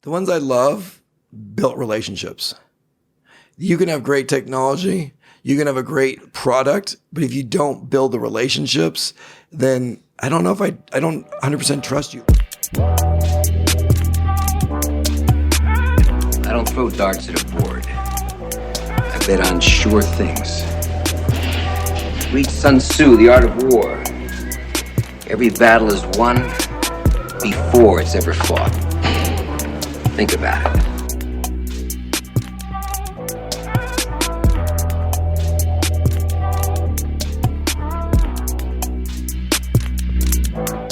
The ones I love built relationships. You can have great technology, you can have a great product, but if you don't build the relationships, then I don't know if I don't 100% trust you. I don't throw darts at a board. I bet on sure things. Read Sun Tzu, The Art of War. Every battle is won before it's ever fought. Think about it.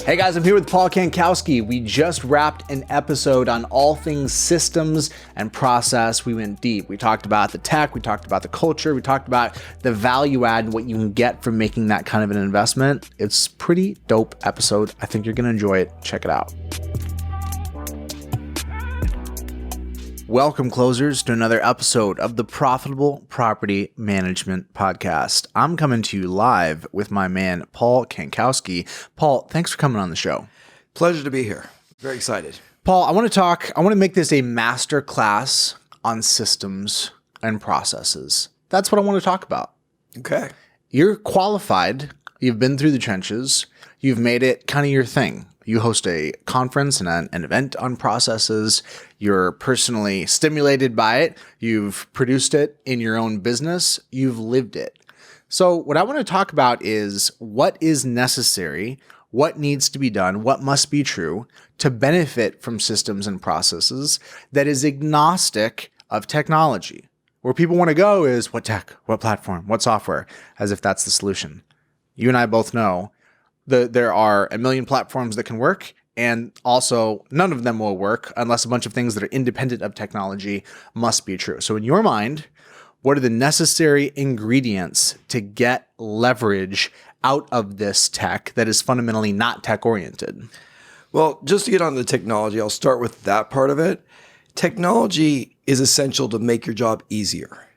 Hey guys, I'm here with Paul Kankowski. We just wrapped an episode on all things systems and process. We went deep. We talked about the tech, we talked about the culture, we talked about the value add and what you can get from making that kind of an investment. It's a pretty dope episode. I think you're going to enjoy it. Check it out. Welcome, closers, to another episode of the Profitable Property Management Podcast. I'm coming to you live with my man, Paul Kankowski. Paul, thanks for coming on the show. Pleasure to be here. Very excited. Paul, I want to make this a master class on systems and processes. That's what I want to talk about. Okay. You're qualified. You've been through the trenches. You've made it kind of your thing. You host a conference and an event on processes. You're personally stimulated by it. You've produced it in your own business. You've lived it. So what I want to talk about is what is necessary, what needs to be done, what must be true to benefit from systems and processes that is agnostic of technology. Where people want to go is what tech, what platform, what software, as if that's the solution. You and I both know there are a million platforms that can work, and also none of them will work unless a bunch of things that are independent of technology must be true. So in your mind, what are the necessary ingredients to get leverage out of this tech that is fundamentally not tech-oriented? Well, just to get on the technology, I'll start with that part of it. Technology is essential to make your job easier.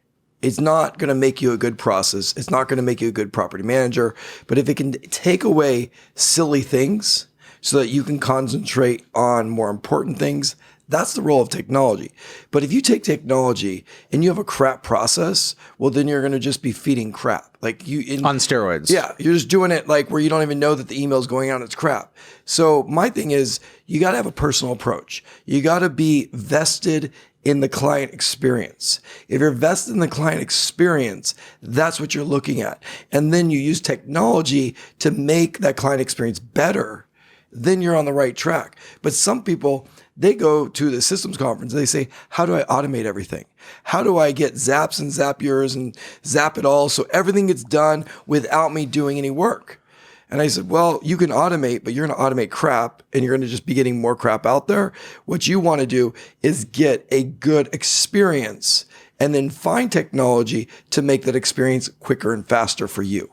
It's not going to make you a good process. It's not going to make you a good property manager. But if it can take away silly things so that you can concentrate on more important things, that's the role of technology. But if you take technology and you have a crap process, well, then you're going to just be feeding crap. On steroids. Yeah. You're just doing it like where you don't even know that the email is going out and it's crap. So my thing is you got to have a personal approach. You got to be vested in the client experience. If you're vested in the client experience, that's what you're looking at. And then you use technology to make that client experience better, then you're on the right track. But some people, they go to the systems conference, they say, how do I automate everything? How do I get Zaps and Zapiers and Zap it all so everything gets done without me doing any work? And I said, well, you can automate, but you're going to automate crap and you're going to just be getting more crap out there. What you want to do is get a good experience and then find technology to make that experience quicker and faster for you.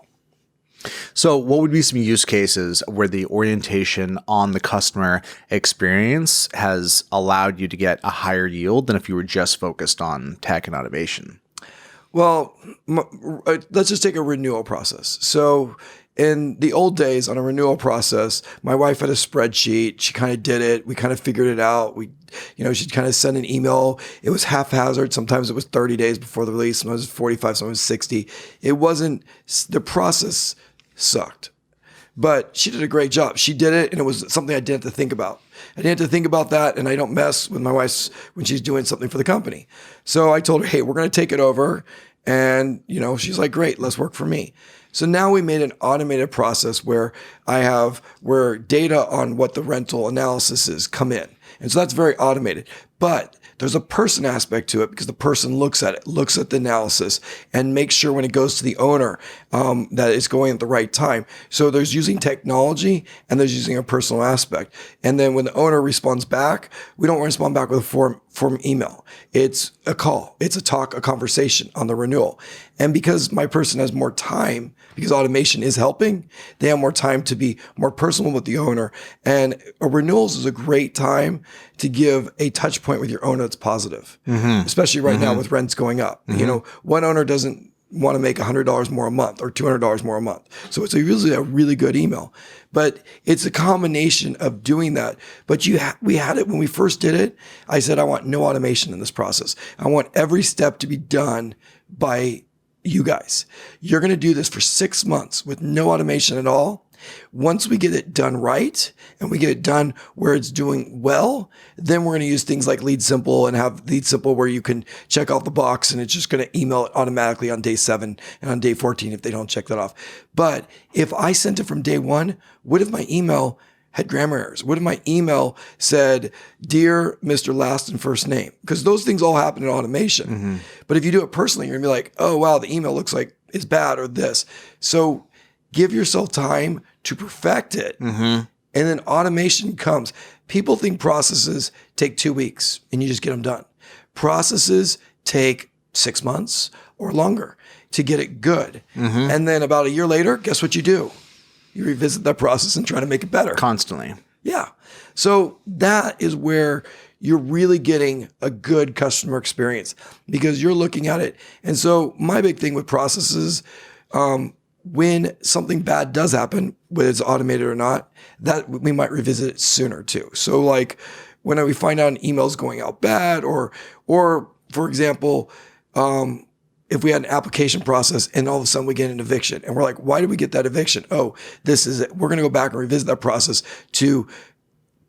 So what would be some use cases where the orientation on the customer experience has allowed you to get a higher yield than if you were just focused on tech and automation? Well, let's just take a renewal process. So in the old days on a renewal process, my wife had a spreadsheet. She kind of did it. We kind of figured it out. She'd kind of send an email. It was haphazard. Sometimes it was 30 days before the release. Sometimes it was 45, sometimes it was 60. The process sucked, but she did a great job. She did it, and it was something I didn't have to think about. I didn't have to think about that, and I don't mess with my wife when she's doing something for the company. So I told her, hey, we're going to take it over. And, she's like, great, let's work for me. So now we made an automated process where where data on what the rental analysis is come in. And so that's very automated. But there's a person aspect to it because the person looks at it, looks at the analysis, and makes sure when it goes to the owner that it's going at the right time. So there's using technology and there's using a personal aspect. And then when the owner responds back, we don't respond back with a form email. It's a call. It's a talk, a conversation on the renewal. And because my person has more time, because automation is helping, they have more time to be more personal with the owner. And renewals is a great time to give a touch point with your owner that's positive, especially right now with rents going up. One owner doesn't want to make $100 more a month or $200 more a month. So it's usually a really good email, but it's a combination of doing that. But we had it when we first did it. I said, I want no automation in this process. I want every step to be done by you guys. You're going to do this for 6 months with no automation at all. Once we get it done right and we get it done where it's doing well, then we're going to use things like Lead Simple and have Lead Simple where you can check off the box and it's just going to email it automatically on day 7 and on day 14 if they don't check that off. But if I sent it from day 1, what if my email had grammar errors? What if my email said, "Dear Mr. Last and First Name"? Because those things all happen in automation. But if you do it personally, you're going to be like, oh, wow, the email looks like it's bad or this. So give yourself time to perfect it. And then automation comes. People think processes take 2 weeks and you just get them done. Processes take 6 months or longer to get it good. And then about a year later, guess what you do? You revisit that process and try to make it better. Constantly. Yeah. So that is where you're really getting a good customer experience because you're looking at it. And so my big thing with processes, when something bad does happen, whether it's automated or not, that we might revisit it sooner too. So like when we find out an email's going out bad or for example, if we had an application process and all of a sudden we get an eviction and we're like, why did we get that eviction? Oh, this is it. We're going to go back and revisit that process to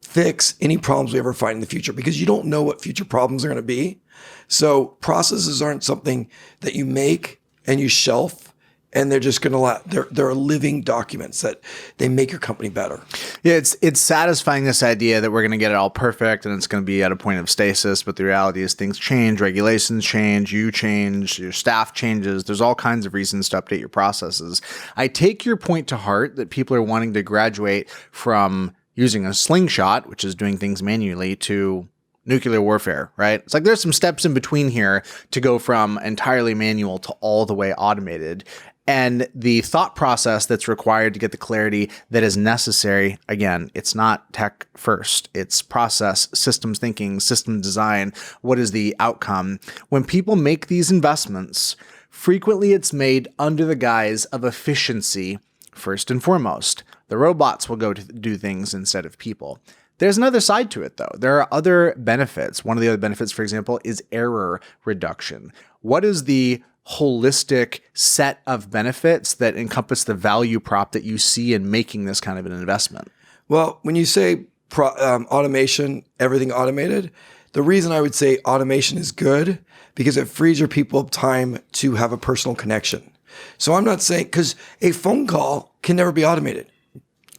fix any problems we ever find in the future because you don't know what future problems are going to be. So processes aren't something that you make and you shelf. And they're just going to they're living documents that they make your company better. Yeah, it's satisfying, this idea that we're going to get it all perfect and it's going to be at a point of stasis. But the reality is things change, regulations change, you change, your staff changes. There's all kinds of reasons to update your processes. I take your point to heart that people are wanting to graduate from using a slingshot, which is doing things manually, to nuclear warfare, right? It's like there's some steps in between here to go from entirely manual to all the way automated. And the thought process that's required to get the clarity that is necessary, again, it's not tech first. It's process, systems thinking, system design. What is the outcome? When people make these investments, frequently it's made under the guise of efficiency first and foremost. The robots will go to do things instead of people. There's another side to it, though. There are other benefits. One of the other benefits, for example, is error reduction. What is the holistic set of benefits that encompass the value prop that you see in making this kind of an investment? Well, when you say automation, everything automated, the reason I would say automation is good because it frees your people up time to have a personal connection. So I'm not saying, because a phone call can never be automated.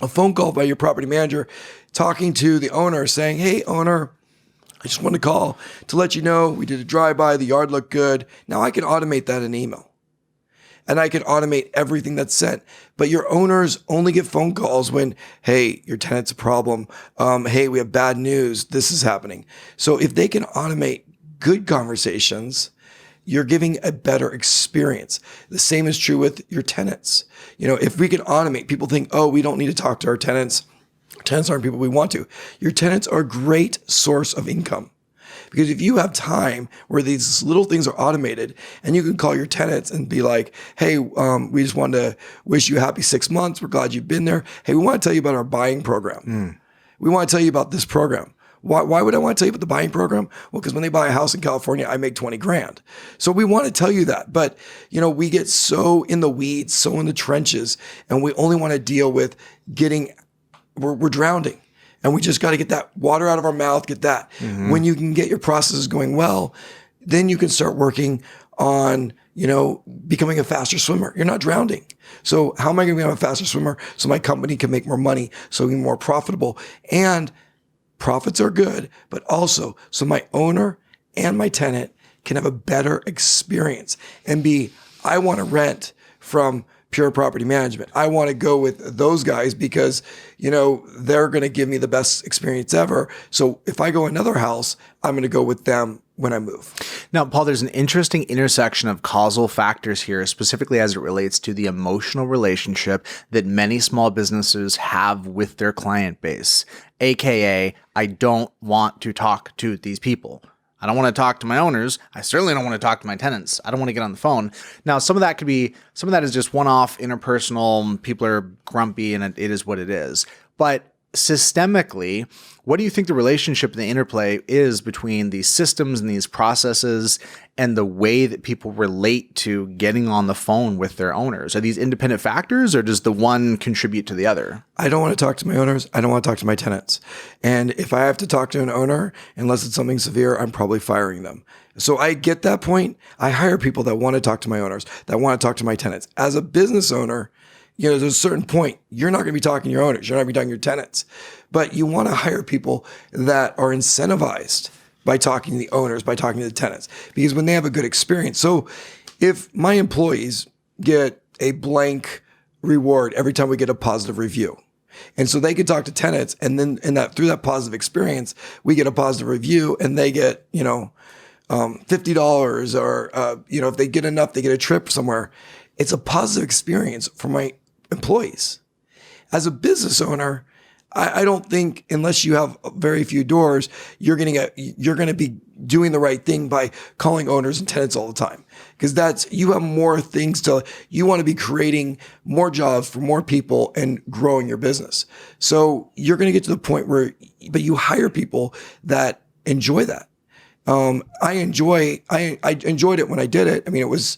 A phone call by your property manager talking to the owner saying, "Hey, owner, I just want to call to let you know we did a drive-by, the yard looked good." Now I can automate that in email. And I can automate everything that's sent. But your owners only get phone calls when, "Hey, your tenant's a problem. Hey, we have bad news. This is happening." So if they can automate good conversations, you're giving a better experience. The same is true with your tenants. You know, if we can automate, people think, "Oh, we don't need to talk to our tenants. Tenants aren't people we want to." Your tenants are a great source of income. Because if you have time where these little things are automated and you can call your tenants and be like, "Hey, we just wanted to wish you a happy 6 months. We're glad you've been there. Hey, we want to tell you about our buying program. We want to tell you about this program." Why would I want to tell you about the buying program? Well, because when they buy a house in California, I make 20 grand. So we want to tell you that. But, you know, we get so in the weeds, so in the trenches, and we only want to deal with we're drowning. And we just got to get that water out of our mouth, get that. When you can get your processes going well, then you can start working on, you know, becoming a faster swimmer. You're not drowning. So how am I going to become a faster swimmer so my company can make more money, so we can be more profitable? And profits are good, but also so my owner and my tenant can have a better experience and I want to rent from Pure Property Management. I want to go with those guys because, you know, they're going to give me the best experience ever. So if I go another house, I'm going to go with them when I move. Now, Paul, there's an interesting intersection of causal factors here, specifically as it relates to the emotional relationship that many small businesses have with their client base, AKA, I don't want to talk to these people. I don't want to talk to my owners. I certainly don't want to talk to my tenants. I don't want to get on the phone. Now, some of that is just one-off interpersonal. People are grumpy and it is what it is. But systemically, what do you think the relationship and the interplay is between these systems and these processes and the way that people relate to getting on the phone with their owners? Are these independent factors, or does the one contribute to the other? I don't want to talk to my owners. I don't want to talk to my tenants. And if I have to talk to an owner, unless it's something severe, I'm probably firing them. So I get that point. I hire people that want to talk to my owners, that want to talk to my tenants. As a business owner, there's a certain point, you're not going to be talking to your owners. You're not going to be talking to your tenants. But you want to hire people that are incentivized by talking to the owners, by talking to the tenants, because when they have a good experience. So if my employees get a blank reward every time we get a positive review, and so they could talk to tenants, and then through that positive experience, we get a positive review, and they get, $50, or, if they get enough, they get a trip somewhere. It's a positive experience for my employees. As a business owner, I don't think, unless you have very few doors, you're going to be doing the right thing by calling owners and tenants all the time, because you have more things you want to be creating more jobs for more people and growing your business. So you're going to get to the point but you hire people that enjoy that. I enjoyed it when I did it. I mean, it was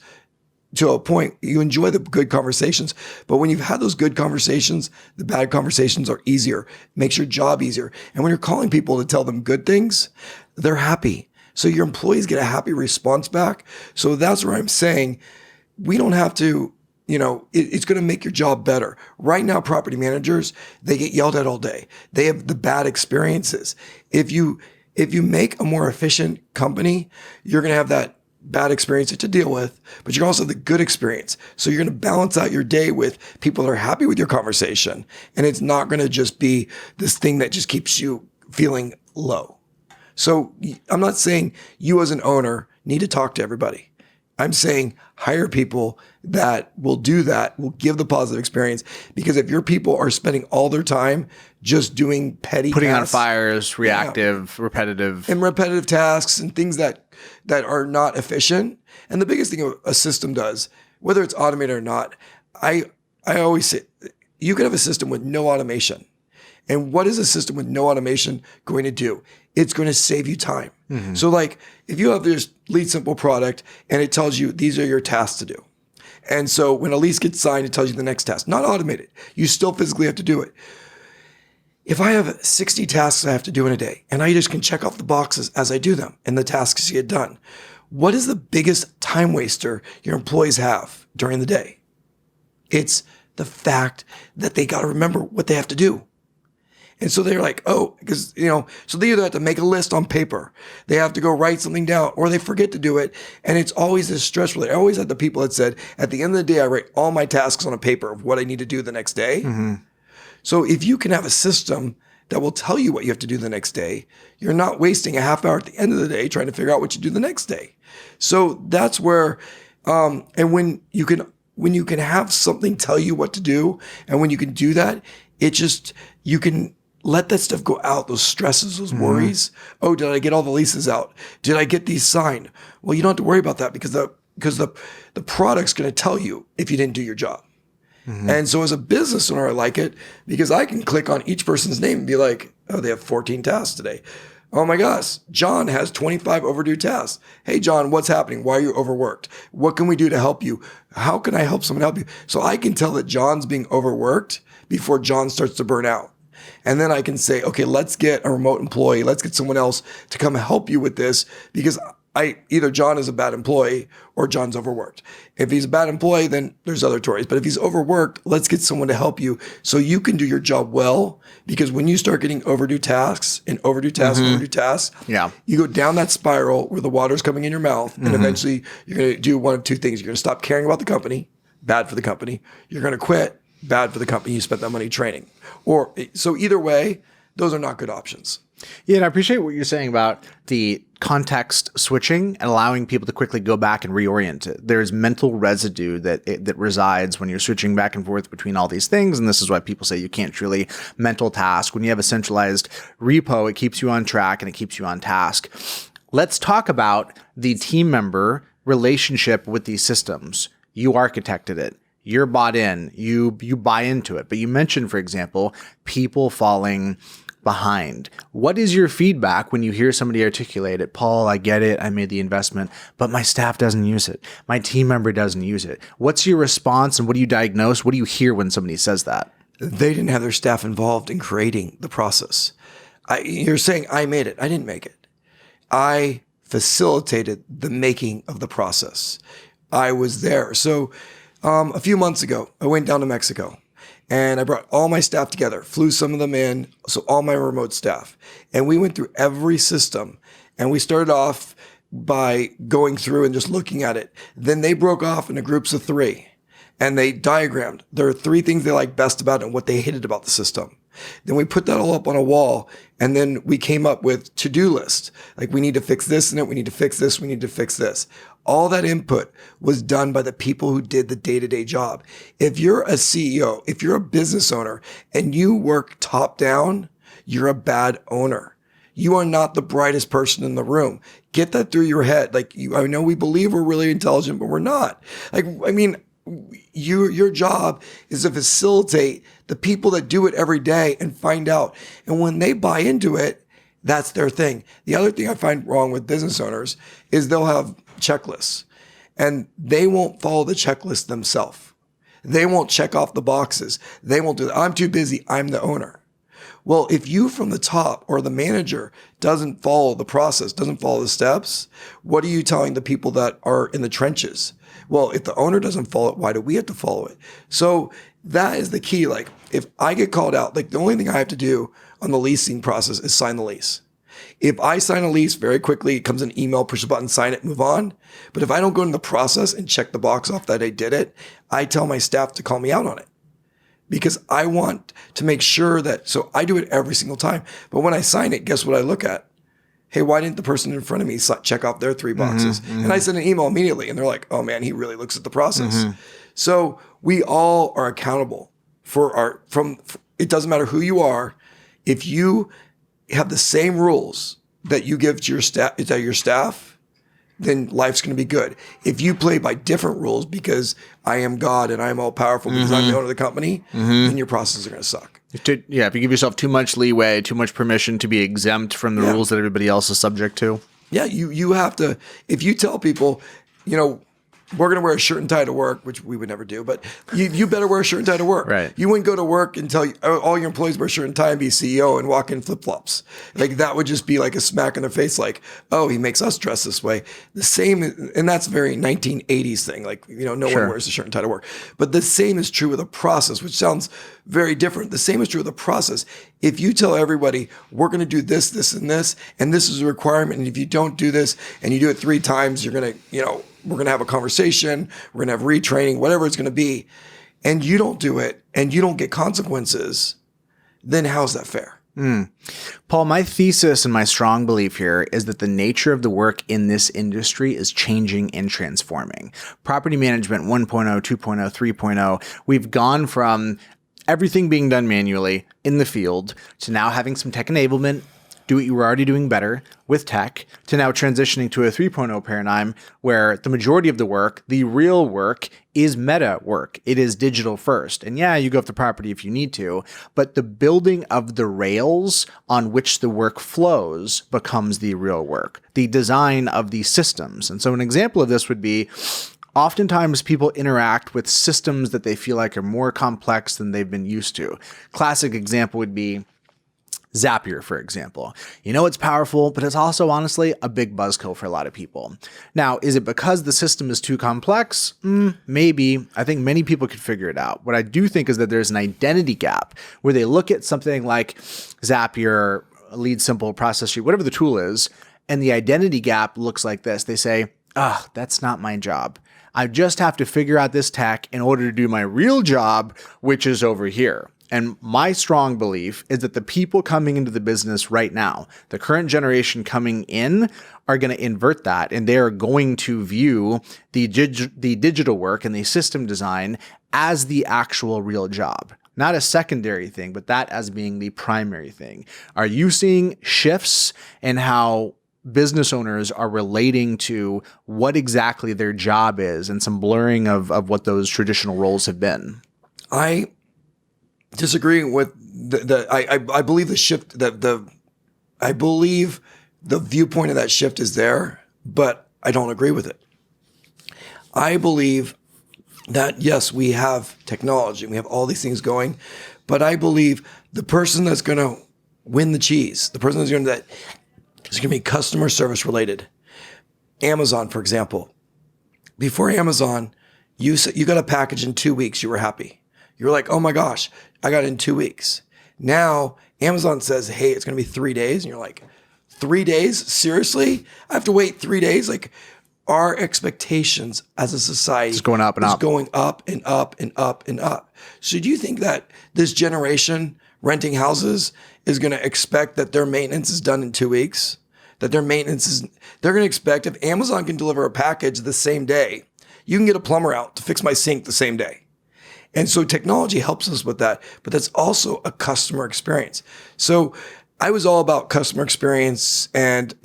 to a point. You enjoy the good conversations, but when you've had those good conversations, the bad conversations are easier. It makes your job easier. And when you're calling people to tell them good things, they're happy. So your employees get a happy response back. So that's where I'm saying we don't have to, it's going to make your job better. Right now, property managers, they get yelled at all day. They have the bad experiences. If you make a more efficient company, you're going to have that bad experience to deal with, but you're also the good experience. So you're going to balance out your day with people that are happy with your conversation. And it's not going to just be this thing that just keeps you feeling low. So I'm not saying you as an owner need to talk to everybody. I'm saying hire people that will do that, will give the positive experience. Because if your people are spending all their time just doing petty putting tasks, on fires, reactive, repetitive tasks and things that are not efficient. And the biggest thing a system does, whether it's automated or not, I always say you could have a system with no automation. And what is a system with no automation going to do? It's going to save you time. Mm-hmm. So like if you have this lead simple product and it tells you these are your tasks to do. And so when a lease gets signed, it tells you the next task, not automated. You still physically have to do it. If I have 60 tasks I have to do in a day and I just can check off the boxes as I do them and the tasks get done, what is the biggest time waster your employees have during the day? It's the fact that they got to remember what they have to do. And so they're like, because, so they either have to make a list on paper, they have to go write something down, or they forget to do it. And it's always this stressful. I always had the people that said, at the end of the day, I write all my tasks on a paper of what I need to do the next day. Mm-hmm. So if you can have a system that will tell you what you have to do the next day, you're not wasting a half hour at the end of the day trying to figure out what you do the next day. So that's where, and when you can have something tell you what to do, and when you can do that, you can let that stuff go out, those stresses, those worries. Oh, did I get all the leases out? Did I get these signed? Well, you don't have to worry about that because the product's going to tell you if you didn't do your job. Mm-hmm. And so as a business owner, I like it because I can click on each person's name and be like, oh, they have 14 tasks today. Oh my gosh, John has 25 overdue tasks. Hey, John, what's happening? Why are you overworked? What can we do to help you? How can I help someone help you? So I can tell that John's being overworked before John starts to burn out. And then I can say, okay, let's get a remote employee. Let's get someone else to come help you with this because either John is a bad employee or John's overworked. If he's a bad employee, then there's other stories. But if he's overworked, let's get someone to help you so you can do your job well. Because when you start getting overdue tasks and overdue tasks and overdue tasks, you go down that spiral where the water's coming in your mouth. And eventually you're going to do one of two things. You're going to stop caring about the company, bad for the company. You're going to quit, bad for the company you spent that money training. So either way, those are not good options. Yeah, and I appreciate what you're saying about the context switching and allowing people to quickly go back and reorient it. There's mental residue that resides when you're switching back and forth between all these things, and this is why people say you can't truly mental task. When you have a centralized repo, it keeps you on track and it keeps you on task. Let's talk about the team member relationship with these systems. You architected it. You're bought in. You buy into it. But you mentioned, for example, people falling behind. What is your feedback when you hear somebody articulate it? Paul, I get it. I made the investment, but my staff doesn't use it. My team member doesn't use it. What's your response and what do you diagnose? What do you hear when somebody says that? They didn't have their staff involved in creating the process. You're saying I made it. I didn't make it. I facilitated the making of the process. I was there. So a few months ago, I went down to Mexico. And I brought all my staff together, flew some of them in, so all my remote staff. And we went through every system. And we started off by going through and just looking at it. Then they broke off into groups of 3. And they diagrammed. There are 3 things they liked best about it and what they hated about the system. Then we put that all up on a wall. And then we came up with to-do lists. Like, we need to fix this in it. We need to fix this. We need to fix this. All that input was done by the people who did the day-to-day job. If you're a CEO, if you're a business owner and you work top down, you're a bad owner. You are not the brightest person in the room. Get that through your head. Like, I know we believe we're really intelligent, but we're not. Your job is to facilitate the people that do it every day and find out. And when they buy into it, that's their thing. The other thing I find wrong with business owners is they'll have checklists and they won't follow the checklist themselves. They won't check off the boxes. They won't do that. I'm too busy. I'm the owner. Well, if you from the top or the manager doesn't follow the process, doesn't follow the steps, what are you telling the people that are in the trenches? Well, if the owner doesn't follow it, why do we have to follow it? So that is the key. Like, if I get called out, like, the only thing I have to do on the leasing process is sign the lease. If I sign a lease very quickly, it comes an email, push a button, sign it, move on. But if I don't go into the process and check the box off that I did it, I tell my staff to call me out on it. Because I want to make sure that, so I do it every single time. But when I sign it, guess what I look at? Hey, why didn't the person in front of me check off their 3 boxes? And I send an email immediately and they're like, oh man, he really looks at the process. So we all are accountable for it doesn't matter who you are. If you have the same rules that you give to your staff, then life's going to be good. If you play by different rules because I am God and I'm all powerful because I'm the owner of the company, then your processes are going to suck. If you give yourself too much leeway, too much permission to be exempt from the rules that everybody else is subject to. Yeah, you have to, if you tell people, we're going to wear a shirt and tie to work, which we would never do, but you better wear a shirt and tie to work. Right. You wouldn't go to work and tell all your employees wear a shirt and tie and be CEO and walk in flip-flops. Like, that would just be like a smack in the face, like, oh, he makes us dress this way. The same, and that's a very 1980s thing. Like, no one wears a shirt and tie to work. But the same is true with a process, which sounds very different. The same is true with a process. If you tell everybody, we're going to do this, this, and this is a requirement, and if you don't do this and you do it 3 times, you're going to, we're going to have a conversation, we're going to have retraining, whatever it's going to be, and you don't do it and you don't get consequences, then how's that fair? Paul, my thesis and my strong belief here is that the nature of the work in this industry is changing and transforming. Property management 1.0, 2.0, 3.0, we've gone from everything being done manually in the field to now having some tech enablement, do what you were already doing better with tech, to now transitioning to a 3.0 paradigm where the majority of the work, the real work, is meta work. It is digital first. And yeah, you go off the property if you need to, but the building of the rails on which the work flows becomes the real work, the design of the systems. And so an example of this would be, oftentimes people interact with systems that they feel like are more complex than they've been used to. Classic example would be Zapier, for example. It's powerful, but it's also honestly a big buzzkill for a lot of people. Now, is it because the system is too complex? Maybe. I think many people could figure it out. What I do think is that there's an identity gap where they look at something like Zapier, Lead Simple, Process Sheet, whatever the tool is, and the identity gap looks like this. They say, that's not my job. I just have to figure out this tech in order to do my real job, which is over here. And my strong belief is that the people coming into the business right now, the current generation coming in, are going to invert that. And they are going to view the digital work and the system design as the actual real job. Not a secondary thing, but that as being the primary thing. Are you seeing shifts in how business owners are relating to what exactly their job is and some blurring of what those traditional roles have been. I disagree with I believe the shift I believe the viewpoint of that shift is there, but I don't agree with it. I believe that yes, we have technology, we have all these things going, but I believe the person that's going to win the cheese, the person that's going to be customer service related. Amazon, for example. Before Amazon, you got a package in 2 weeks, you were happy. You were like, oh my gosh, I got it in 2 weeks. Now Amazon says, hey, it's going to be 3 days. And you're like, 3 days? Seriously? I have to wait 3 days? Like, our expectations as a society is going up and up. Going up and up and up and up. So do you think that this generation renting houses is going to expect that their maintenance is done in 2 weeks? That they're going to expect if Amazon can deliver a package the same day, you can get a plumber out to fix my sink the same day. And so technology helps us with that, but that's also a customer experience. So I was all about customer experience, and,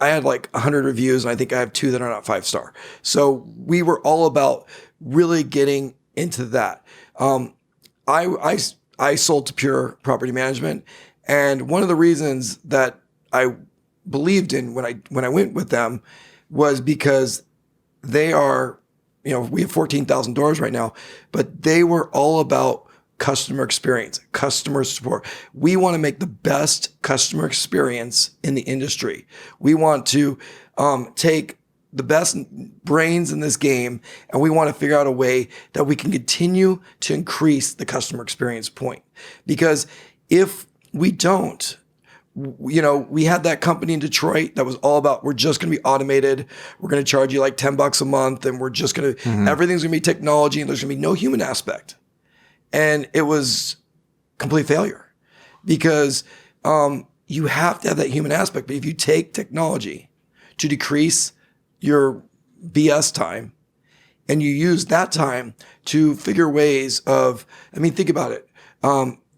I had like 100 reviews, and I think I have 2 that are not 5-star. So we were all about really getting into that. I sold to Pure Property Management, and one of the reasons that I believed in when I went with them was because they are, we have 14,000 doors right now, but they were all about customer experience, customer support. We want to make the best customer experience in the industry. We want to take the best brains in this game, and we want to figure out a way that we can continue to increase the customer experience point. Because if we don't, we had that company in Detroit that was all about, we're just going to be automated. We're going to charge you like $10 a month, and we're just going to, everything's going to be technology, and there's going to be no human aspect. And it was complete failure, because you have to have that human aspect. But if you take technology to decrease your BS time, and you use that time to figure ways of, think about it.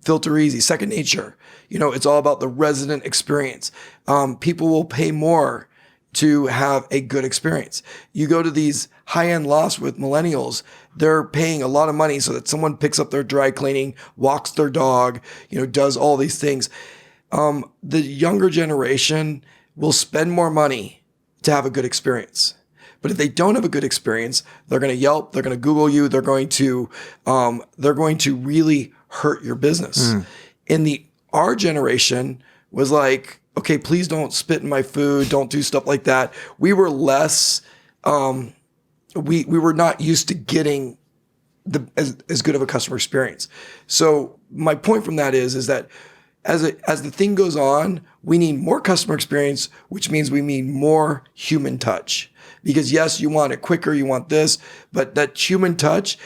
Filter Easy, Second Nature, it's all about the resident experience. People will pay more to have a good experience. You go to these high-end lofts with millennials, they're paying a lot of money so that someone picks up their dry cleaning, walks their dog, does all these things. The younger generation will spend more money to have a good experience. But if they don't have a good experience, they're going to Yelp, they're going to Google you, they're going to really hurt your business. Our generation was like, okay, please don't spit in my food, don't do stuff like that. We were less, we were not used to getting as good of a customer experience. So my point from that is that as the thing goes on, we need more customer experience, which means we need more human touch. Because yes, you want it quicker, you want this, but the human touch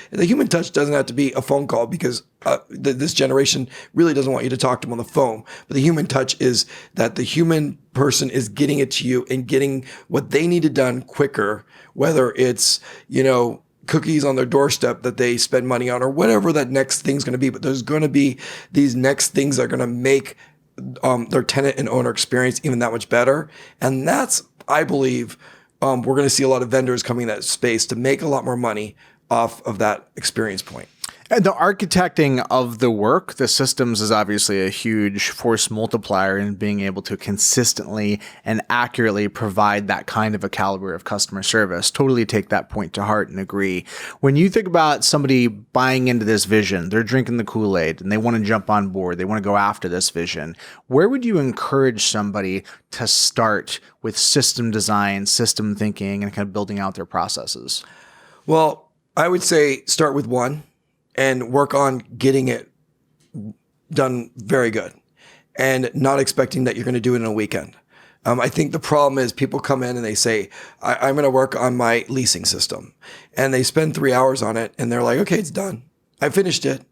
doesn't have to be a phone call, because this generation really doesn't want you to talk to them on the phone. But the human touch is that the human person is getting it to you and getting what they needed done quicker, whether it's, cookies on their doorstep that they spend money on, or whatever that next thing's going to be. But there's going to be these next things that are going to make their tenant and owner experience even that much better. And that's, I believe, we're going to see a lot of vendors coming in that space to make a lot more money off of that experience point. And the architecting of the work, the systems, is obviously a huge force multiplier in being able to consistently and accurately provide that kind of a caliber of customer service. Totally take that point to heart and agree. When you think about somebody buying into this vision, they're drinking the Kool-Aid and they want to jump on board, they want to go after this vision, where would you encourage somebody to start with system design, system thinking, and kind of building out their processes? Well, I would say start with one and work on getting it done very good, and not expecting that you're going to do it in a weekend. I think the problem is people come in and they say, I'm going to work on my leasing system. And they spend 3 hours on it and they're like, okay, it's done. I finished it.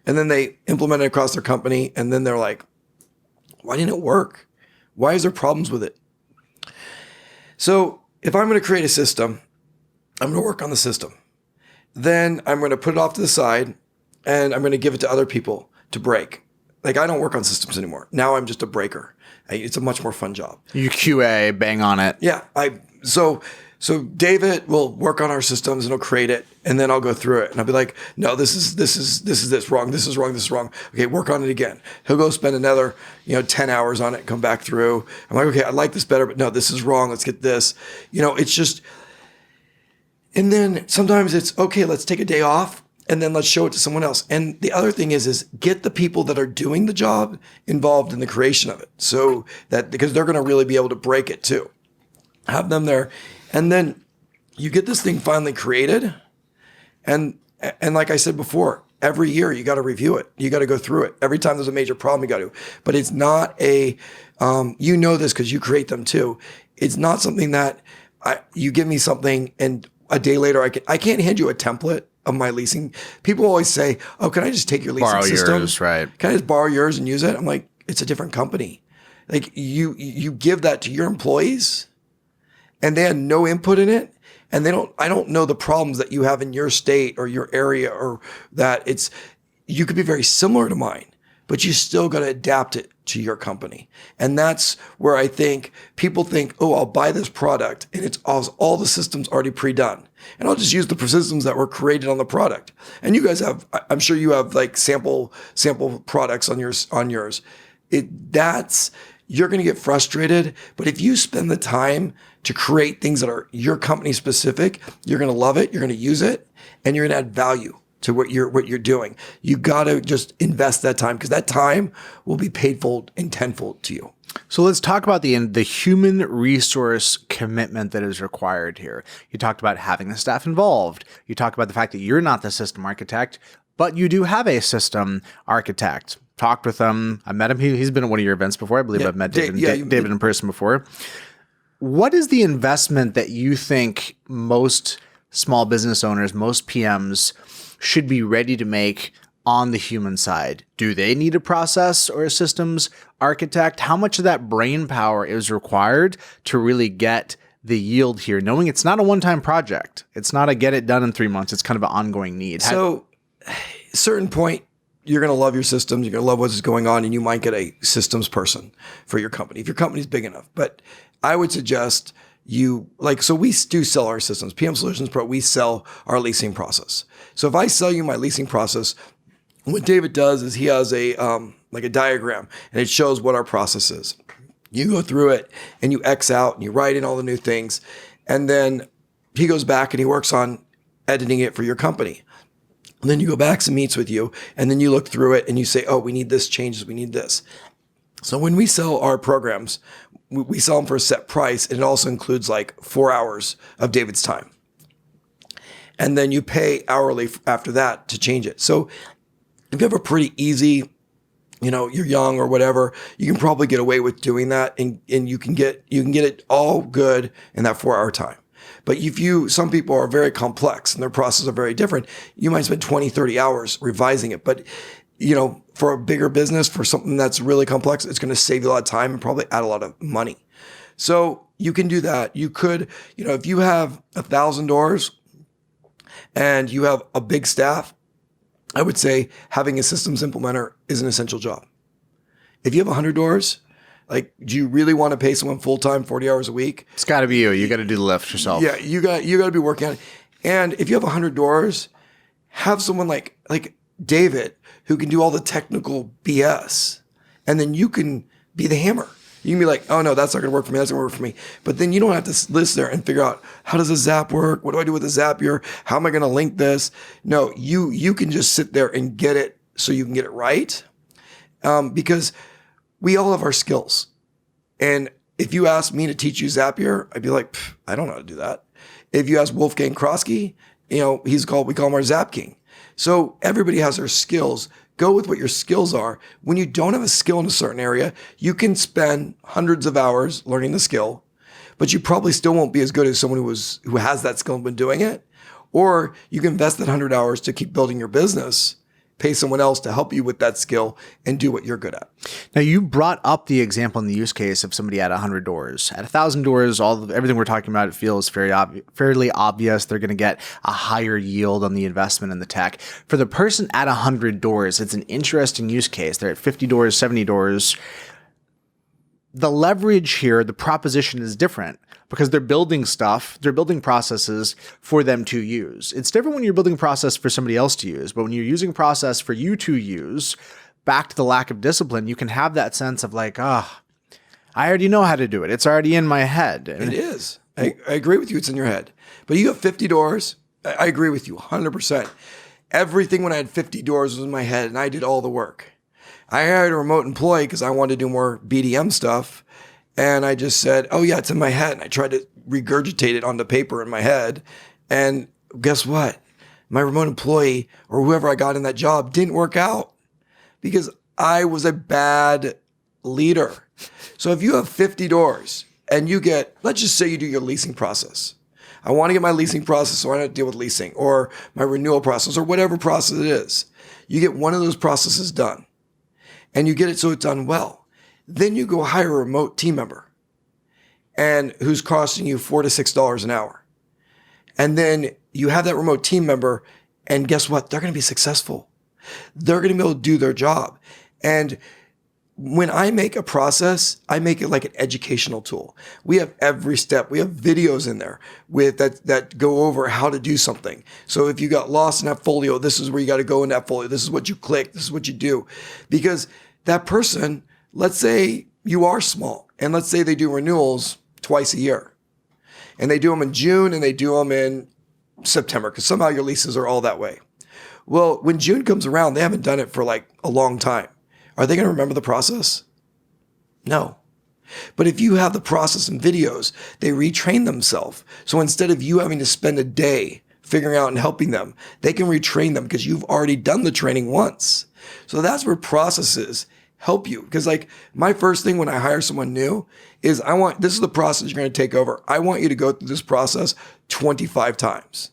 And then they implement it across their company. And then they're like, why didn't it work? Why is there problems with it? So if I'm going to create a system, I'm going to work on the system. Then I'm going to put it off to the side and I'm going to give it to other people to break. like I don't work on systems anymore. Now I'm just a breaker. It's a much more fun job. You QA, bang on it. Yeah. So David will work on our systems and he'll create it, and then I'll go through it and I'll be like, no, this is wrong. This is wrong. Okay, work on it again. He'll go spend another 10 hours on it, come back through. I'm like, okay, I like this better, but no, this is wrong. Let's get this. It's just, and then sometimes it's okay. Let's take a day off and then let's show it to someone else. And the other thing is get the people that are doing the job involved in the creation of it, so that because they're going to really be able to break it too. Have them there. And then you get this thing finally created. And like I said before, every year you got to review it. You got to go through it. Every time there's a major problem, you got to. But it's not this because you create them too. It's not something that you give me something and a day later I can't hand you a template of my leasing. People always say, oh, can I just take your leasing system? Borrow yours, right. Can I just borrow yours and use it? I'm like, it's a different company. Like you give that to your employees, and they had no input in it, and I don't know the problems that you have in your state or your area, or that you could be very similar to mine, but you still got to adapt it to your company. And that's where I think people think, oh, I'll buy this product and it's all the systems already pre-done. And I'll just use the systems that were created on the product. And you guys I'm sure you have like sample products on yours. You're going to get frustrated. But if you spend the time to create things that are your company specific, you're going to love it. You're going to use it, and you're going to add value to what you're doing. You got to just invest that time, because that time will be paidfold and tenfold to you. So let's talk about the human resource commitment that is required here. You talked about having the staff involved. You talked about the fact that you're not the system architect, but you do have a system architect. Talked with him. I met him. He's been at one of your events before. I believe I've met David in person before. What is the investment that you think most small business owners, most PMs should be ready to make on the human side? Do they need a process or a systems architect? How much of that brain power is required to really get the yield here, knowing it's not a one-time project? It's not a get it done in 3 months. It's kind of an ongoing need. So at a certain point, you're going to love your systems. You're going to love what's going on, and you might get a systems person for your company if your company's big enough. But I would suggest so we do sell our systems. PM Solutions Pro, we sell our leasing process. So if I sell you my leasing process, what David does is he has a diagram, and it shows what our process is. You go through it and you X out and you write in all the new things. And then he goes back and he works on editing it for your company. And then you go back and meets with you, and then you look through it and you say, oh, we need this changes, we need this. So when we sell our programs, we sell them for a set price, and it also includes like 4 hours of David's time. And then you pay hourly after that to change it. So if you have a pretty easy, you're young or whatever, you can probably get away with doing that, and you can get it all good in that 4 hour time. But some people are very complex and their processes are very different, you might spend 20, 30 hours revising it. But, for a bigger business, for something that's really complex, it's going to save you a lot of time and probably add a lot of money. So you can do that. You could, if you have 1,000 doors and you have a big staff, I would say having a systems implementer is an essential job. If you have 100 doors, do you really want to pay someone full-time 40 hours a week? It's got to be you. You got to do the lift yourself. Yeah, you got to be working on it. And if you have 100 doors, have someone like David who can do all the technical BS, and then you can be the hammer. You can be like, oh no, that's not going to work for me. That's not going to work for me. But then you don't have to sit there and figure out, how does a Zap work? What do I do with a Zapier? How am I going to link this? No, you can just sit there and get it so you can get it right. Because we all have our skills. And if you ask me to teach you Zapier, I'd be like, I don't know how to do that. If you ask Wolfgang Krosky, we call him our Zap King. So everybody has their skills. Go with what your skills are. When you don't have a skill in a certain area, you can spend hundreds of hours learning the skill, but you probably still won't be as good as someone who has that skill and been doing it. Or you can invest that 100 hours to keep building your business, pay someone else to help you with that skill and do what you're good at. Now, you brought up the example in the use case of somebody at 100 doors. At 1,000 doors, everything we're talking about, it feels fairly obvious. They're going to get a higher yield on the investment in the tech. For the person at 100 doors, it's an interesting use case. They're at 50 doors, 70 doors. The leverage here, the proposition is different because they're building stuff, they're building processes for them to use. It's different when you're building a process for somebody else to use, but when you're using a process for you to use, back to the lack of discipline, you can have that sense of like, I already know how to do it. It's already in my head. It is. I agree with you. It's in your head. But you have 50 doors. I agree with you 100%. Everything when I had 50 doors was in my head and I did all the work. I hired a remote employee because I wanted to do more BDM stuff. And I just said, oh yeah, it's in my head. And I tried to regurgitate it onto paper in my head. And guess what? My remote employee or whoever I got in that job didn't work out because I was a bad leader. So if you have 50 doors and you get, let's just say you do your leasing process. I want to get my leasing process so I don't deal with leasing or my renewal process or whatever process it is. You get one of those processes done. And you get it so it's done well. Then you go hire a remote team member and who's costing you $4 to $6 an hour. And then you have that remote team member and guess what? They're going to be successful. They're going to be able to do their job. And when I make a process, I make it like an educational tool. We have every step. We have videos in there with that go over how to do something. So if you got lost in that folio, this is where you got to go in that folio. This is what you click. This is what you do. Because that person, let's say you are small and let's say they do renewals twice a year and they do them in June and they do them in September because somehow your leases are all that way. Well, when June comes around, they haven't done it for like a long time. Are they going to remember the process? No. But if you have the process and videos, they retrain themselves. So instead of you having to spend a day figuring out and helping them, they can retrain them because you've already done the training once. So that's where processes help you. Because like my first thing when I hire someone new is this is the process you're going to take over. I want you to go through this process 25 times.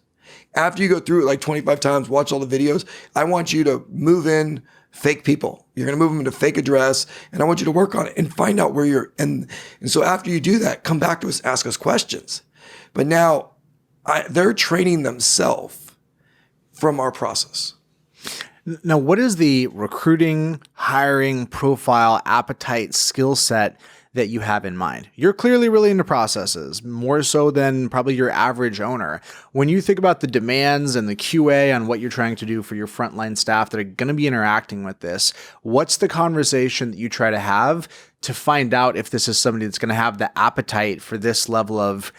After you go through it like 25 times, watch all the videos, I want you to move in fake people. You're going to move them into fake address and I want you to work on it and find out where you're. And so after you do that, come back to us, ask us questions. But now they're training themselves from our process. Now, what is the recruiting, hiring, profile, appetite, skill set that you have in mind? You're clearly really into processes, more so than probably your average owner. When you think about the demands and the QA on what you're trying to do for your frontline staff that are going to be interacting with this, what's the conversation that you try to have to find out if this is somebody that's going to have the appetite for this level of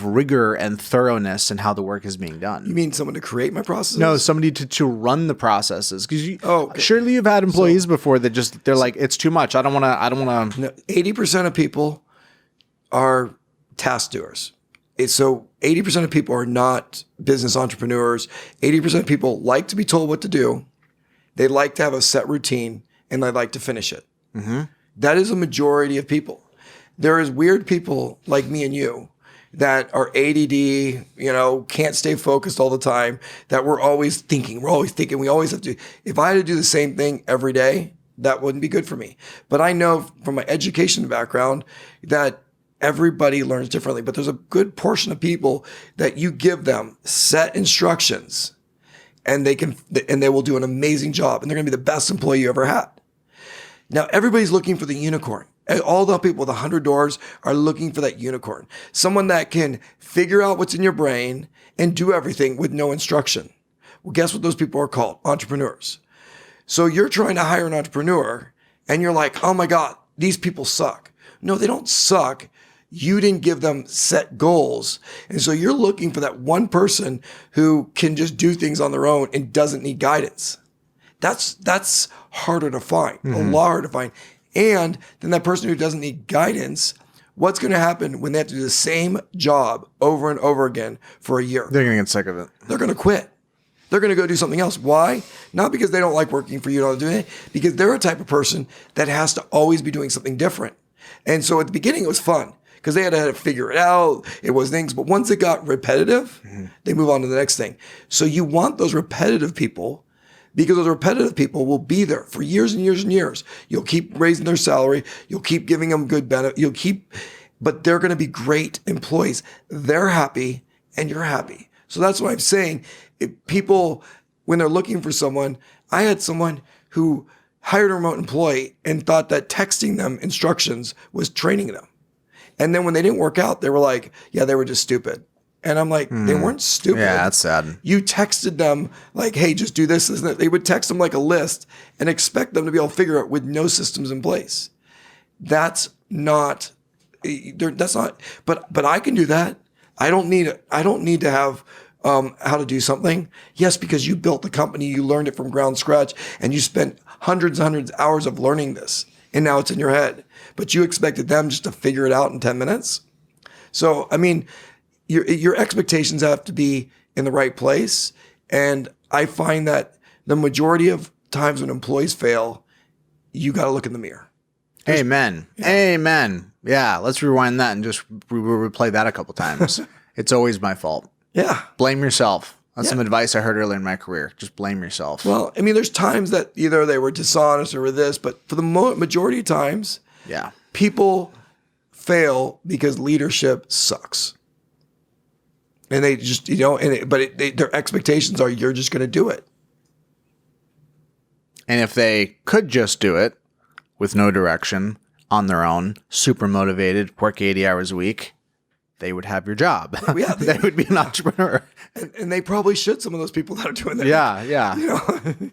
rigor and thoroughness and how the work is being done? You mean someone to create my processes? No, somebody to run the processes. Because surely you've had employees before that they're like, it's too much. I don't want to. No, 80% of people are task doers. So 80% of people are not business entrepreneurs. 80% of people like to be told what to do. They like to have a set routine and they like to finish it. Mm-hmm. That is a majority of people. There is weird people like me and you that are ADD, can't stay focused all the time, that we're always thinking, we always have to. If I had to do the same thing every day, that wouldn't be good for me. But I know from my education background that everybody learns differently, but there's a good portion of people that you give them set instructions and they will do an amazing job and they're going to be the best employee you ever had. Now, everybody's looking for the unicorn. All the people with 100 doors are looking for that unicorn. Someone that can figure out what's in your brain and do everything with no instruction. Well, guess what those people are called? Entrepreneurs. So you're trying to hire an entrepreneur and you're like, oh my God, these people suck. No, they don't suck. You didn't give them set goals. And so you're looking for that one who can just do things on their own and doesn't need guidance. That's harder to find, a lot harder to find. And then that person who doesn't need guidance, what's going to happen when they have to do the same job over and over again for a year? They're going to get sick of it. They're going to quit. They're going to go do something else. Why? Not because they don't like working for you, don't do it, because they're a type of person that has to always be doing something different. And so at the beginning, it was fun because they had to figure it out. It was things. But once it got repetitive, they move on to the next thing. So you want those repetitive people because those repetitive people will be there for years and years and years. You'll keep raising their salary. You'll keep giving them good benefit. But they're going to be great employees. They're happy and you're happy. So that's what I'm saying. People, when they're looking for someone, I had someone who hired a remote employee and thought that texting them instructions was training them. And then when they didn't work out, they were like, yeah, they were just stupid. And I'm like, they weren't stupid. Yeah, that's sad. You texted them like, hey, just do this, isn't it? They would text them like a list and expect them to be able to figure it with no systems in place. That's not, but I can do that. I don't need to have how to do something. Yes, because you built the company, you learned it from ground scratch, and you spent hundreds and hundreds of hours of learning this, and now it's in your head. But you expected them just to figure it out in 10 minutes. So, I mean, your expectations have to be in the right place. And I find that the majority of times when employees fail, you got to look in the mirror. Amen. Yeah. Amen. Yeah. Let's rewind that and just replay that a couple times. It's always my fault. Yeah. Blame yourself. That's some advice I heard earlier in my career. Just blame yourself. Well, I mean, there's times that either they were dishonest or this, but for the majority of times, people fail because leadership sucks. And they just, their expectations are you're just going to do it. And if they could just do it with no direction on their own, super motivated, work 80 hours a week, they would have your job. Yeah, they would be an entrepreneur. And they probably should, some of those people that are doing that. Yeah.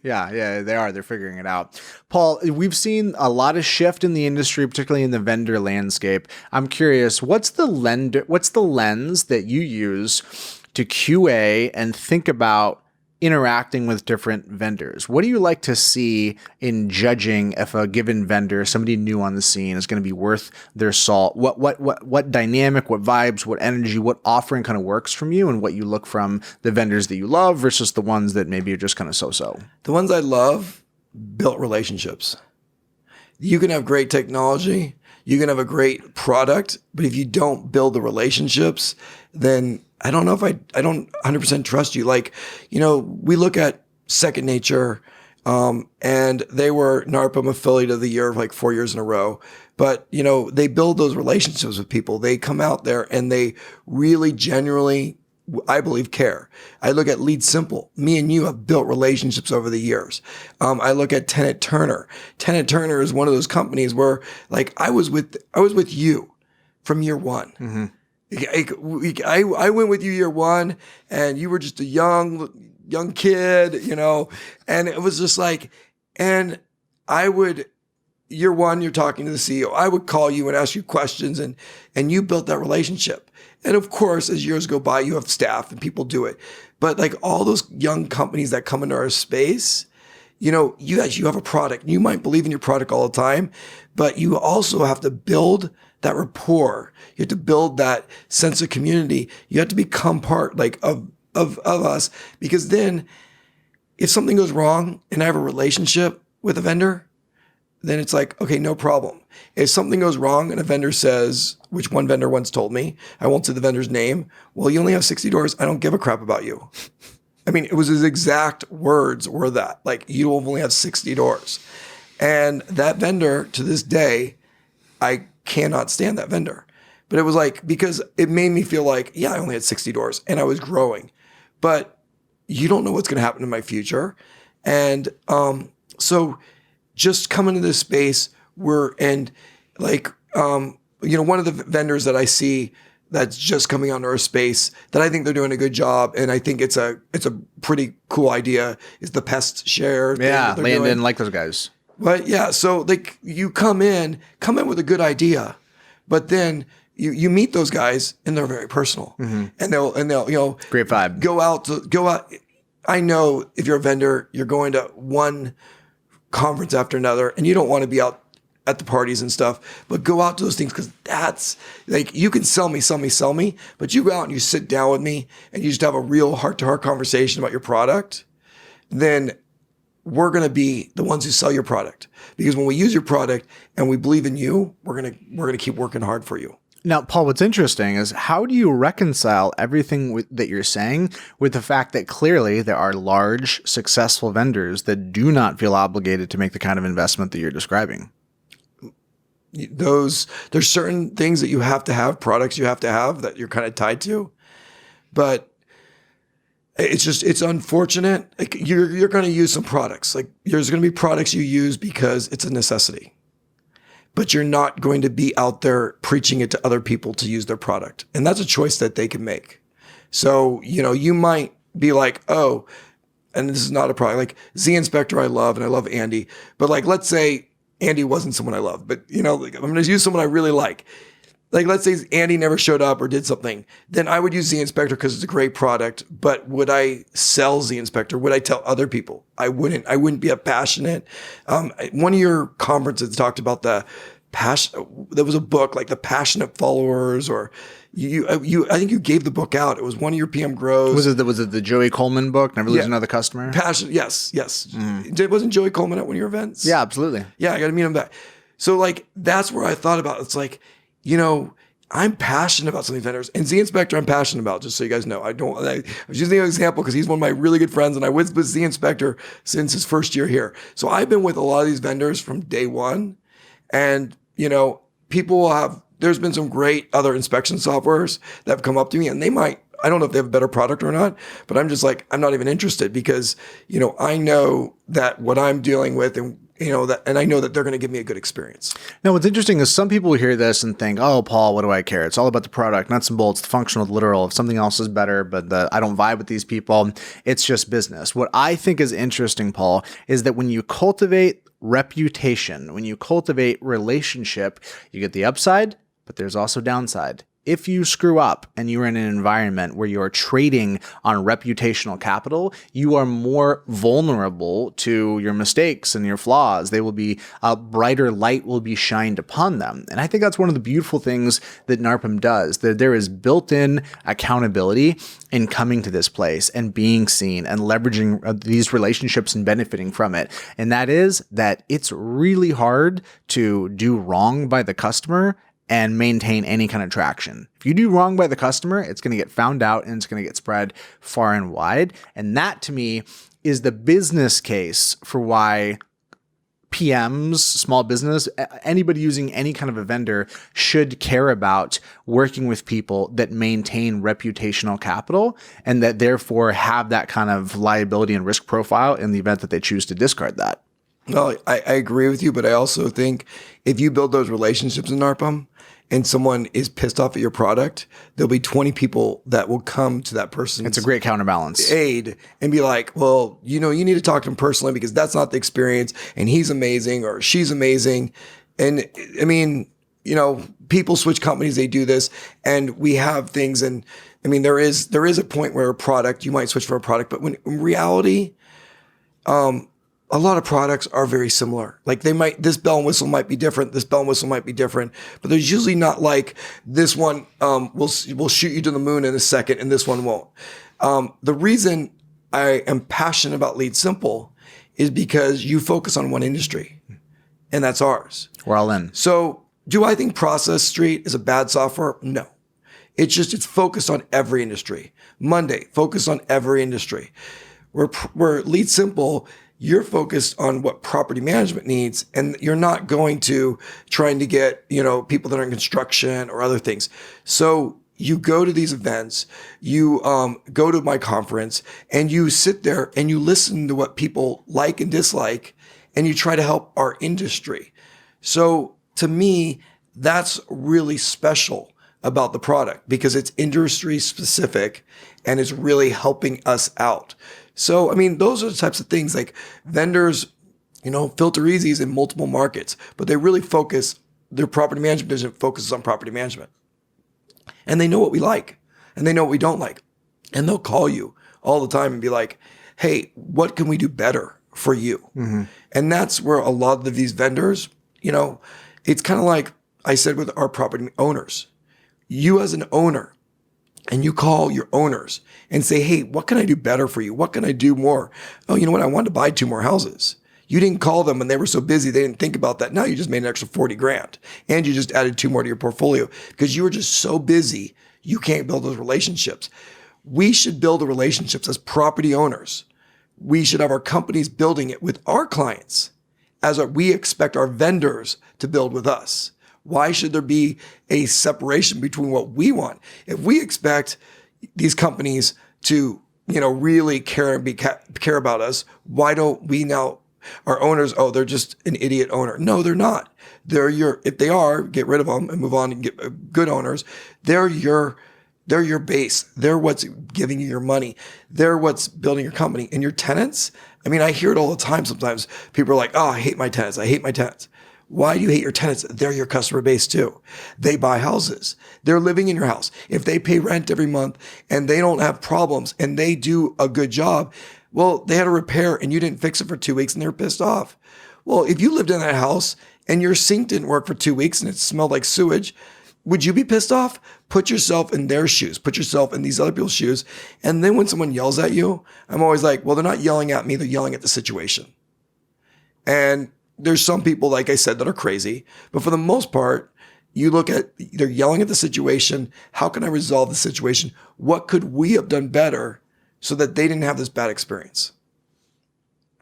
Yeah, they are. They're figuring it out. Paul, we've seen a lot of shift in the industry, particularly in the vendor landscape. I'm curious, what's the lens that you use to QA and think about interacting with different vendors? What do you like to see in judging if a given vendor, somebody new on the scene, is going to be worth their salt? What dynamic, what vibes, what energy, what offering kind of works from you, and what you look from the vendors that you love versus the ones that maybe are just kind of so-so? The ones I love built relationships. You can have great technology, you can have a great product, but if you don't build the relationships, then I don't know if I don't 100% trust you. Like, we look at Second Nature, and they were NARPM Affiliate of the Year like 4 years in a row. But, they build those relationships with people. They come out there and they really genuinely, I believe, care. I look at Lead Simple. Me and you have built relationships over the years. I look at Tenet Turner. Tenet Turner is one of those companies where, like, I was with you from year one. Mm-hmm. I went with you year one, and you were just a young kid, and it was just like, and I would, year one, you're talking to the CEO. I would call you and ask you questions, and you built that relationship. And of course, as years go by, you have staff and people do it. But like all those young companies that come into our space, you have a product. You might believe in your product all the time, but you also have to build that rapport. You have to build that sense of community. You have to become part of us, because then if something goes wrong and I have a relationship with a vendor, then it's like, okay, no problem. If something goes wrong and a vendor says, which one vendor once told me, I won't say the vendor's name, well, you only have 60 doors. I don't give a crap about you. I mean, it was his exact words were that, like, you only have 60 doors. And that vendor, to this day, I cannot stand that vendor. But it was like, because it made me feel like, yeah, I only had 60 doors and I was growing. But you don't know what's going to happen in my future. And so just coming to this space one of the vendors that I see that's just coming onto our space that I think they're doing a good job, and I think it's a pretty cool idea, is the pest share. Yeah, Landon, like those guys. But yeah, so like you come in with a good idea, but then you meet those guys and they're very personal, and they'll great vibe. Go out. I know if you're a vendor, you're going to one conference after another, and you don't want to be out at the parties and stuff, but go out to those things, because that's like, you can sell me, but you go out and you sit down with me and you just have a real heart-to-heart conversation about your product, then we're going to be the ones who sell your product. Because when we use your product and we believe in you, we're going to keep working hard for you. Now, Paul, what's interesting is how do you reconcile everything that you're saying with the fact that clearly there are large, successful vendors that do not feel obligated to make the kind of investment that you're describing? There's certain things that you have to have, products you have to have that you're kind of tied to, but it's unfortunate. Like you're going to use some products. Like there's going to be products you use because it's a necessity, but you're not going to be out there preaching it to other people to use their product. And that's a choice that they can make. So, you might be like, oh, and this is not a product, like Z Inspector I love, and I love Andy, but like, let's say Andy wasn't someone I love, but like, I'm going to use someone I really like. Like, let's say Andy never showed up or did something, then I would use Z Inspector because it's a great product. But would I sell Z Inspector? Would I tell other people? I wouldn't. I wouldn't be a passionate. One of your conferences talked about the passion. There was a book like The Passionate Followers, or I think you gave the book out. It was one of your PM Grows. Was it the Joey Coleman book? Never Lose Another Customer. Passion. Yes. Wasn't Joey Coleman at one of your events? Yeah, absolutely. Yeah, I got to meet him back. So like that's where I thought about. It's like, I'm passionate about some of these vendors, and Z Inspector I'm passionate about, just so you guys know. I was using an example because he's one of my really good friends, and I was with Z Inspector since his first year here. So I've been with a lot of these vendors from day one, and, people will there's been some great other inspection softwares that have come up to me, and I don't know if they have a better product or not, but I'm just like, I'm not even interested because, I know that what I'm dealing with and and I know that they're going to give me a good experience. Now, what's interesting is some people hear this and think, oh, Paul, what do I care? It's all about the product, nuts and bolts, the functional, the literal. If something else is better, but I don't vibe with these people, it's just business. What I think is interesting, Paul, is that when you cultivate reputation, when you cultivate relationship, you get the upside, but there's also downside. If you screw up and you're in an environment where you're trading on reputational capital, you are more vulnerable to your mistakes and your flaws. They will be a brighter light will be shined upon them. And I think that's one of the beautiful things that NARPM does, that there is built-in accountability in coming to this place and being seen and leveraging these relationships and benefiting from it. And that is that it's really hard to do wrong by the customer and maintain any kind of traction. If you do wrong by the customer, it's going to get found out and it's going to get spread far and wide. And that to me is the business case for why PMs, small business, anybody using any kind of a vendor should care about working with people that maintain reputational capital and that therefore have that kind of liability and risk profile in the event that they choose to discard that. Well, I agree with you, but I also think if you build those relationships in NARPM and someone is pissed off at your product, there'll be 20 people that will come to that person's It's a great counterbalance. aid and be like, well, you need to talk to him personally because that's not the experience, and he's amazing or she's amazing. And I mean, people switch companies, they do this, and we have things. And I mean, there is a point where a product, you might switch for a product, but when in reality, a lot of products are very similar. Like this bell and whistle might be different. This bell and whistle might be different, but there's usually not like this one will shoot you to the moon in a second and this one won't. The reason I am passionate about Lead Simple is because you focus on one industry, and that's ours. We're all in. So do I think Process Street is a bad software? No. It's focused on every industry. Monday, focused on every industry. We're Lead Simple, you're focused on what property management needs, and you're not going to trying to get, people that are in construction or other things. So you go to these events, you go to my conference, and you sit there and you listen to what people like and dislike, and you try to help our industry. So to me, that's really special about the product because it's industry specific and it's really helping us out. So, I mean, those are the types of things like vendors, Filter Easy's in multiple markets, but they really their property management division focuses on property management. And they know what we like and they know what we don't like. And they'll call you all the time and be like, hey, what can we do better for you? Mm-hmm. And that's where a lot of these vendors, it's kind of like I said with our property owners. You as an owner, and you call your owners and say, hey, what can I do better for you? What can I do more? Oh, you know what? I want to buy 2 more houses. You didn't call them when they were so busy. They didn't think about that. Now you just made an extra 40 grand and you just added 2 more to your portfolio because you were just so busy. You can't build those relationships. We should build the relationships as property owners. We should have our companies building it with our clients we expect our vendors to build with us. Why should there be a separation between what we want? If we expect these companies to, really care about us, why don't we now, our owners, they're just an idiot owner. No, they're not. If they are, get rid of them and move on and get good owners. They're your base. They're what's giving you your money. They're what's building your company. And your tenants, I hear it all the time sometimes. People are like, I hate my tenants. I hate my tenants. Why do you hate your tenants? They're your customer base too. They buy houses. They're living in your house. If they pay rent every month and they don't have problems and they do a good job, well, they had a repair and you didn't fix it for 2 weeks and they're pissed off. Well, if you lived in that house and your sink didn't work for 2 weeks and it smelled like sewage, would you be pissed off? Put yourself in their shoes. Put yourself in these other people's shoes. And then when someone yells at you, I'm always like, well, they're not yelling at me. They're yelling at the situation. And there's some people, like I said, that are crazy. But for the most part, you look at, they're yelling at the situation. How can I resolve the situation? What could we have done better so that they didn't have this bad experience?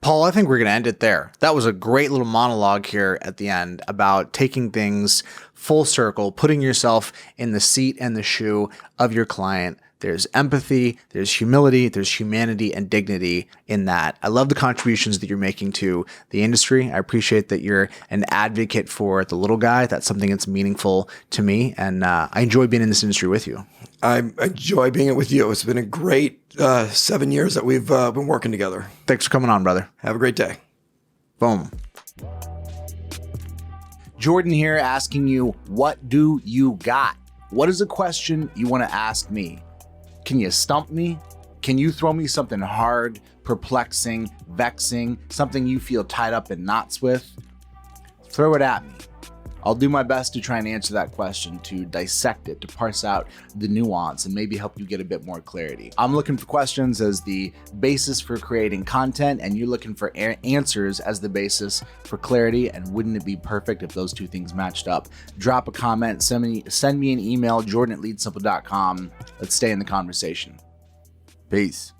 Paul, I think we're going to end it there. That was a great little monologue here at the end about taking things full circle, putting yourself in the seat and the shoe of your client. There's empathy, there's humility, there's humanity and dignity in that. I love the contributions that you're making to the industry. I appreciate that you're an advocate for the little guy. That's something that's meaningful to me. And I enjoy being in this industry with you. I enjoy being with you. It's been a great 7 years that we've been working together. Thanks for coming on, brother. Have a great day. Boom. Jordan here asking you, what do you got? What is a question you want to ask me? Can you stump me? Can you throw me something hard, perplexing, vexing, something you feel tied up in knots with? Throw it at me. I'll do my best to try and answer that question, to dissect it, to parse out the nuance and maybe help you get a bit more clarity. I'm looking for questions as the basis for creating content, and you're looking for answers as the basis for clarity. And wouldn't it be perfect if those two things matched up? Drop a comment, send me an email, jordan@leadsimple.com. Let's stay in the conversation. Peace.